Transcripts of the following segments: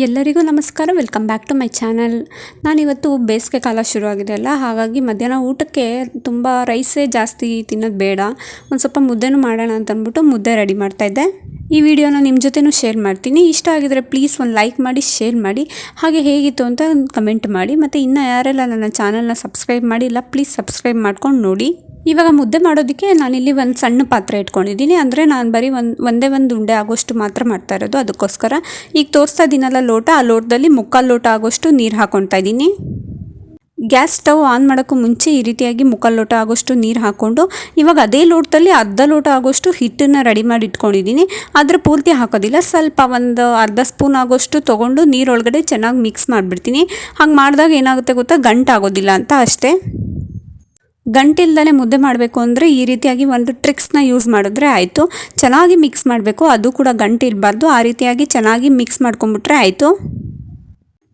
ಎಲ್ಲರಿಗೂ ನಮಸ್ಕಾರ. Welcome back to my channel. ನಾನಿವತ್ತು ಬೇಸಿಗೆ ಕಾಲ ಶುರುವಾಗಿದೆ ಅಲ್ಲ, ಹಾಗಾಗಿ ಮಧ್ಯಾಹ್ನ ಊಟಕ್ಕೆ ತುಂಬ ರೈಸೇ ಜಾಸ್ತಿ ತಿನ್ನೋದು ಬೇಡ, ಒಂದು ಸ್ವಲ್ಪ ಮುದ್ದೆನೂ ಮಾಡೋಣ ಅಂತ ಅಂದ್ಬಿಟ್ಟು ಮುದ್ದೆ ರೆಡಿ ಮಾಡ್ತಾಯಿದ್ದೆ. ಈ ವಿಡಿಯೋನ ನಿಮ್ಮ ಜೊತೆನೂ ಶೇರ್ ಮಾಡ್ತೀನಿ. ಇಷ್ಟ ಆಗಿದರೆ ಪ್ಲೀಸ್ ಒಂದು ಲೈಕ್ ಮಾಡಿ, ಶೇರ್ ಮಾಡಿ, ಹಾಗೆ ಹೇಗಿತ್ತು ಅಂತ ಕಮೆಂಟ್ ಮಾಡಿ. ಮತ್ತು ಇನ್ನೂ ಯಾರೆಲ್ಲ ನನ್ನ ಚಾನಲ್ನ ಸಬ್ಸ್ಕ್ರೈಬ್ ಮಾಡಿಲ್ಲ ಪ್ಲೀಸ್ ಸಬ್ಸ್ಕ್ರೈಬ್ ಮಾಡ್ಕೊಂಡು ನೋಡಿ. ಇವಾಗ ಮುದ್ದೆ ಮಾಡೋದಕ್ಕೆ ನಾನಿಲ್ಲಿ ಒಂದು ಸಣ್ಣ ಪಾತ್ರೆ ಇಟ್ಕೊಂಡಿದ್ದೀನಿ. ಅಂದರೆ ನಾನು ಬರೀ ಒಂದೇ ಉಂಡೆ ಆಗೋಷ್ಟು ಮಾತ್ರ ಮಾಡ್ತಾ ಇರೋದು. ಅದಕ್ಕೋಸ್ಕರ ಈಗ ತೋರಿಸ್ತಾ ಇದ್ದೀನಲ್ಲ ಲೋಟ, ಆ ಲೋಟದಲ್ಲಿ 3/4 ಲೋಟ ಆಗೋಷ್ಟು ನೀರು ಹಾಕ್ಕೊಳ್ತಾ ಇದ್ದೀನಿ. ಗ್ಯಾಸ್ ಸ್ಟವ್ ಆನ್ ಮಾಡೋಕ್ಕೂ ಮುಂಚೆ ಈ ರೀತಿಯಾಗಿ 3/4 ಲೋಟ ಆಗೋಷ್ಟು ನೀರು ಹಾಕ್ಕೊಂಡು ಇವಾಗ ಅದೇ ಲೋಟದಲ್ಲಿ ಅರ್ಧ ಲೋಟ ಆಗೋಷ್ಟು ಹಿಟ್ಟನ್ನು ರೆಡಿ ಮಾಡಿ ಇಟ್ಕೊಂಡಿದ್ದೀನಿ. ಆದರೆ ಪೂರ್ತಿ ಹಾಕೋದಿಲ್ಲ, ಸ್ವಲ್ಪ ಒಂದು ಅರ್ಧ ಸ್ಪೂನ್ ಆಗೋಷ್ಟು ತೊಗೊಂಡು ನೀರೊಳಗಡೆ ಚೆನ್ನಾಗಿ ಮಿಕ್ಸ್ ಮಾಡಿಬಿಡ್ತೀನಿ. ಹಾಗೆ ಮಾಡಿದಾಗ ಏನಾಗುತ್ತೆ ಗೊತ್ತಾ, ಗಂಟಾಗೋದಿಲ್ಲ ಅಂತ ಅಷ್ಟೇ. ಗಂಟಿಲ್ದೇ ಮುದ್ದೆ ಮಾಡಬೇಕು ಅಂದರೆ ಈ ರೀತಿಯಾಗಿ ಒಂದು ಟ್ರಿಕ್ಸ್ನ ಯೂಸ್ ಮಾಡಿದ್ರೆ ಆಯಿತು. ಚೆನ್ನಾಗಿ ಮಿಕ್ಸ್ ಮಾಡಬೇಕು, ಅದು ಕೂಡ ಗಂಟಿಲ್ಬಾರ್ದು. ಆ ರೀತಿಯಾಗಿ ಚೆನ್ನಾಗಿ ಮಿಕ್ಸ್ ಮಾಡ್ಕೊಂಬಿಟ್ರೆ ಆಯಿತು.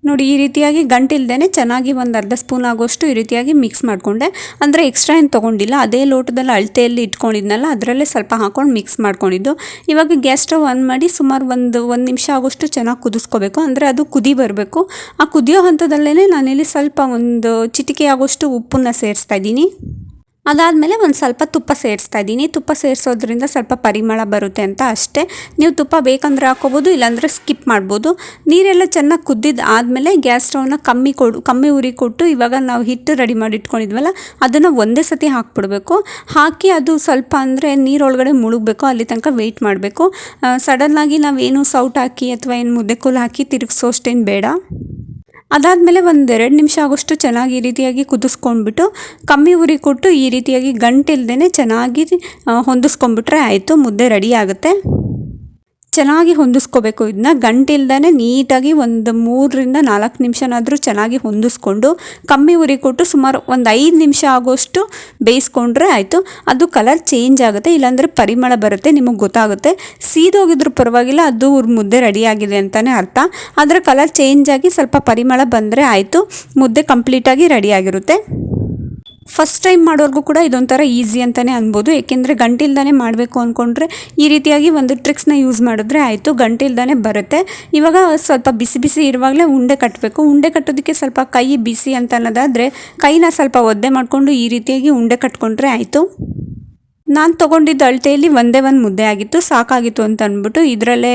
ನೋಡಿ, ಈ ರೀತಿಯಾಗಿ ಗಂಟಿಲ್ದೇ ಚೆನ್ನಾಗಿ ಒಂದು ಅರ್ಧ ಸ್ಪೂನ್ ಆಗೋಷ್ಟು ಈ ರೀತಿಯಾಗಿ ಮಿಕ್ಸ್ ಮಾಡಿಕೊಂಡೆ. ಅಂದರೆ ಎಕ್ಸ್ಟ್ರಾ ಏನು ತೊಗೊಂಡಿಲ್ಲ, ಅದೇ ಲೋಟದಲ್ಲಿ ಅಳತೆಯಲ್ಲಿ ಇಟ್ಕೊಂಡಿದ್ನಲ್ಲ ಅದರಲ್ಲೇ ಸ್ವಲ್ಪ ಹಾಕ್ಕೊಂಡು ಮಿಕ್ಸ್ ಮಾಡ್ಕೊಂಡಿದ್ದು. ಇವಾಗ ಗ್ಯಾಸ್ ಸ್ಟವ್ ಆನ್ ಮಾಡಿ ಸುಮಾರು ಒಂದು ನಿಮಿಷ ಆಗೋಷ್ಟು ಚೆನ್ನಾಗಿ ಕುದಿಸ್ಕೋಬೇಕು. ಅಂದರೆ ಅದು ಕುದಿ ಬರಬೇಕು. ಆ ಕುದಿಯೋ ಹಂತದಲ್ಲೇ ನಾನಿಲ್ಲಿ ಸ್ವಲ್ಪ ಒಂದು ಚಿಟಿಕೆ ಆಗೋಷ್ಟು ಉಪ್ಪನ್ನು ಸೇರಿಸ್ತಾ ಇದ್ದೀನಿ. ಅದಾದಮೇಲೆ ಒಂದು ಸ್ವಲ್ಪ ತುಪ್ಪ ಸೇರಿಸ್ತಾ ಇದ್ದೀನಿ. ತುಪ್ಪ ಸೇರಿಸೋದ್ರಿಂದ ಸ್ವಲ್ಪ ಪರಿಮಳ ಬರುತ್ತೆ ಅಂತ ಅಷ್ಟೇ. ನೀವು ತುಪ್ಪ ಬೇಕಂದರೆ ಹಾಕ್ಕೋಬೋದು, ಇಲ್ಲಾಂದರೆ ಸ್ಕಿಪ್ ಮಾಡ್ಬೋದು. ನೀರೆಲ್ಲ ಚೆನ್ನಾಗಿ ಕುದ್ದಿದ್ದು ಆದಮೇಲೆ ಗ್ಯಾಸ್ ಸ್ಟವ್ನ ಕಮ್ಮಿ ಉರಿ ಕೊಟ್ಟು ಇವಾಗ ನಾವು ಹಿಟ್ಟು ರೆಡಿ ಮಾಡಿ ಇಟ್ಕೊಂಡಿದ್ವಲ್ಲ ಅದನ್ನು ಒಂದೇ ಸತಿ ಹಾಕ್ಬಿಡ್ಬೇಕು. ಹಾಕಿ ಅದು ಸ್ವಲ್ಪ ಅಂದರೆ ನೀರೊಳಗಡೆ ಮುಳುಗಬೇಕು, ಅಲ್ಲಿ ತನಕ ವೆಯ್ಟ್ ಮಾಡಬೇಕು. ಸಡನ್ನಾಗಿ ನಾವೇನು ಸೌಟ್ ಹಾಕಿ ಅಥವಾ ಏನು ಮುದ್ದೆ ಕೋಲು ಹಾಕಿ ತಿರುಗಿಸೋಷ್ಟೇನು ಬೇಡ. ಅದಾದಮೇಲೆ ಒಂದು 2 ನಿಮಿಷ ಆಗೋಷ್ಟು ಚೆನ್ನಾಗಿ ಈ ರೀತಿಯಾಗಿ ಕುದಿಸ್ಕೊಂಡ್ಬಿಟ್ಟು ಕಮ್ಮಿ ಉರಿ ಕೊಟ್ಟು ಈ ರೀತಿಯಾಗಿ ಗಂಟಿಲ್ದೇ ಚೆನ್ನಾಗಿ ಹೊಂದಿಸ್ಕೊಂಡ್ಬಿಟ್ರೆ ಆಯಿತು, ಮುದ್ದೆ ರೆಡಿ ಆಗುತ್ತೆ. ಚೆನ್ನಾಗಿ ಹೊಂದಿಸ್ಕೋಬೇಕು. ಇದನ್ನ ಗಂಟಿಲ್ದೇ ನೀಟಾಗಿ ಒಂದು 3ರಿಂದ 4 ನಿಮಿಷನಾದರೂ ಚೆನ್ನಾಗಿ ಹೊಂದಿಸ್ಕೊಂಡು ಕಮ್ಮಿ ಉರಿ ಕೊಟ್ಟು ಸುಮಾರು ಒಂದು 5 ನಿಮಿಷ ಆಗೋಷ್ಟು ಬೇಯಿಸ್ಕೊಂಡ್ರೆ ಆಯಿತು. ಅದು ಕಲರ್ ಚೇಂಜ್ ಆಗುತ್ತೆ, ಇಲ್ಲಾಂದರೆ ಪರಿಮಳ ಬರುತ್ತೆ, ನಿಮಗೆ ಗೊತ್ತಾಗುತ್ತೆ. ಸೀದೋಗಿದ್ರೂ ಪರವಾಗಿಲ್ಲ, ಅದು ಮುದ್ದೆ ರೆಡಿಯಾಗಿದೆ ಅಂತಲೇ ಅರ್ಥ. ಆದರೆ ಕಲರ್ ಚೇಂಜ್ ಆಗಿ ಸ್ವಲ್ಪ ಪರಿಮಳ ಬಂದರೆ ಆಯಿತು, ಮುದ್ದೆ ಕಂಪ್ಲೀಟಾಗಿ ರೆಡಿಯಾಗಿರುತ್ತೆ. ಫಸ್ಟ್ ಟೈಮ್ ಮಾಡೋರ್ಗೂ ಕೂಡ ಇದೊಂಥರ ಈಸಿ ಅಂತಲೇ ಅನ್ಬೋದು. ಏಕೆಂದರೆ ಗಂಟಿಲ್ದೇ ಮಾಡಬೇಕು ಅಂದ್ಕೊಂಡ್ರೆ ಈ ರೀತಿಯಾಗಿ ಒಂದು ಟ್ರಿಕ್ಸ್ನ ಯೂಸ್ ಮಾಡಿದ್ರೆ ಆಯಿತು, ಗಂಟಿಲ್ದೇ ಬರುತ್ತೆ. ಇವಾಗ ಸ್ವಲ್ಪ ಬಿಸಿ ಬಿಸಿ ಇರುವಾಗಲೇ ಉಂಡೆ ಕಟ್ಟಬೇಕು. ಉಂಡೆ ಕಟ್ಟೋದಕ್ಕೆ ಸ್ವಲ್ಪ ಕೈ ಬಿಸಿ ಅಂತ ಅನ್ನೋದಾದರೆ ಕೈನ ಸ್ವಲ್ಪ ಒದ್ದೆ ಮಾಡಿಕೊಂಡು ಈ ರೀತಿಯಾಗಿ ಉಂಡೆ ಕಟ್ಕೊಂಡ್ರೆ ಆಯಿತು. ನಾನು ತೊಗೊಂಡಿದ್ದ ಅಳತೆಯಲ್ಲಿ ಒಂದೇ ಒಂದು ಮುದ್ದೆ ಆಗಿತ್ತು, ಸಾಕಾಗಿತ್ತು ಅಂತ ಅಂದ್ಬಿಟ್ಟು ಇದರಲ್ಲೇ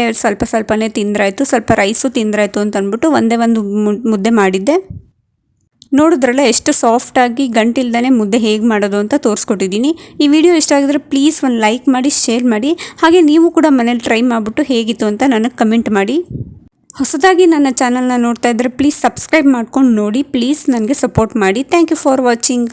ಸ್ವಲ್ಪನೇ ತಿಂದ್ರಾಯಿತು, ಸ್ವಲ್ಪ ರೈಸು ತಿಂದ್ರಾಯಿತು ಅಂತ ಅಂದ್ಬಿಟ್ಟು ಒಂದೇ ಒಂದು ಮುದ್ದೆ ಮಾಡಿದ್ದೆ. ನೋಡಿದ್ರಲ್ಲ ಎಷ್ಟು ಸಾಫ್ಟಾಗಿ ಗಂಟಿಲ್ದೇ ಮುದ್ದೆ ಹೇಗೆ ಮಾಡೋದು ಅಂತ ತೋರಿಸ್ಕೊಟ್ಟಿದ್ದೀನಿ. ಈ ವಿಡಿಯೋ ಇಷ್ಟ ಆಗಿದ್ರೆ ಪ್ಲೀಸ್ ಒಂದು ಲೈಕ್ ಮಾಡಿ, ಶೇರ್ ಮಾಡಿ, ಹಾಗೆ ನೀವು ಕೂಡ ಮನೇಲಿ ಟ್ರೈ ಮಾಡಿಬಿಟ್ಟು ಹೇಗಿತ್ತು ಅಂತ ನನಗೆ ಕಮೆಂಟ್ ಮಾಡಿ. ಹೊಸದಾಗಿ ನನ್ನ ಚಾನಲ್ನ ನೋಡ್ತಾ ಇದ್ದರೆ ಪ್ಲೀಸ್ ಸಬ್ಸ್ಕ್ರೈಬ್ ಮಾಡ್ಕೊಂಡು ನೋಡಿ. ಪ್ಲೀಸ್ ನನಗೆ ಸಪೋರ್ಟ್ ಮಾಡಿ. Thank you for watching.